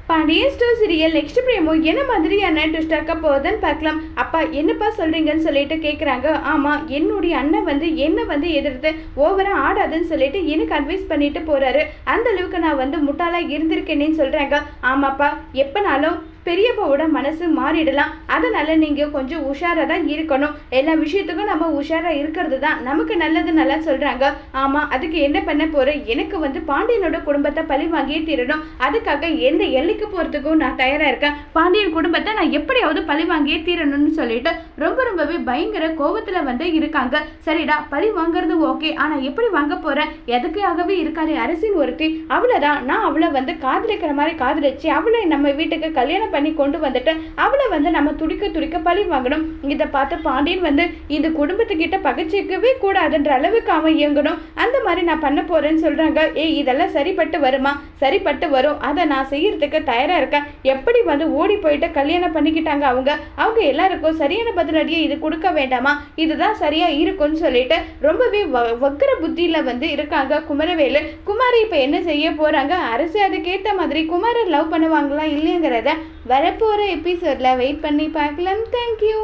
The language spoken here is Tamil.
Pandian store serial next promo என்ன மாதிரியான ட்விஸ்ட் ஆக்க போகுதுன்னு பார்க்கலாம். அப்பா என்னப்பா சொல்றீங்கன்னு சொல்லிட்டு கேட்குறாங்க. ஆமாம், என்னுடைய அண்ணன் என்ன எதிர்த்து ஓவரா ஆடாதுன்னு சொல்லிட்டு எனக்கு அட்வைஸ் பண்ணிட்டு போறாரு. அந்த அளவுக்கு நான் முட்டாளா இருந்திருக்கேன்னு சொல்றாங்க. ஆமாப்பா, எப்பனாலும் பெரியப்பாவோட மனசு மாறிடலாம். அதனால நீங்கள் கொஞ்சம் உஷாராக தான் இருக்கணும். எல்லா விஷயத்துக்கும் நம்ம உஷாராக இருக்கிறது தான் நமக்கு நல்லது நல்லா சொல்கிறாங்க. ஆமாம், அதுக்கு என்ன பண்ண போகிறேன்? எனக்கு பாண்டியனோட குடும்பத்தை பழி வாங்கியே தீரணும். அதுக்காக எந்த எல்லைக்கு போகிறதுக்கும் நான் தயாராக இருக்கேன். பாண்டியன் குடும்பத்தை நான் எப்படியாவது பழி வாங்கியே தீரணும்னு சொல்லிட்டு ரொம்பவே பயங்கர கோபத்தில் இருக்காங்க. சரிடா, பழி வாங்குறது ஓகே, ஆனால் எப்படி வாங்க போகிறேன்? எதுக்காகவே இருக்காது அரசின் ஒருத்தி, அவ்வளோதான். நான் அவளை காதலிக்கிற மாதிரி காதலிச்சு அவளை நம்ம வீட்டுக்கு கல்யாணம் பண்ணி கொண்டு வந்துட்டு அவளை நம்ம துடிக்க பழி வாங்கணும். இதை பார்த்து பாண்டியன் இந்த குடும்பத்துக்கிட்ட பகைச்சிக்கவே கூடாதுன்ற அளவுக்கு அவன் இயங்கணும். அந்த மாதிரி நான் பண்ண போறேன்னு சொல்றாங்க. இதெல்லாம் சரிப்பட்டு வருமா? சரிப்பட்டு வரும். அதை நான் செய்யறதுக்கு தயாரா இருக்கேன். எப்படி ஓடி போயிட்டு கல்யாணம் பண்ணிக்கிட்டாங்க அவங்க எல்லாருக்கும் சரியான பதிலடியை இது கொடுக்க வேண்டாமா? இதுதான் சரியா இருக்கும்னு சொல்லிட்டு ரொம்பவே வக்கர புத்தியில இருக்காங்க குமரவேலு. குமாரி இப்ப என்ன செய்ய போறாங்க? அரசு அதுக்கேற்ற மாதிரி குமாரை லவ் பண்ணுவாங்களா இல்லைங்கிறத வரப்போகிற எபிசோடில் வெயிட் பண்ணி பார்க்கலாம். தேங்க்யூ.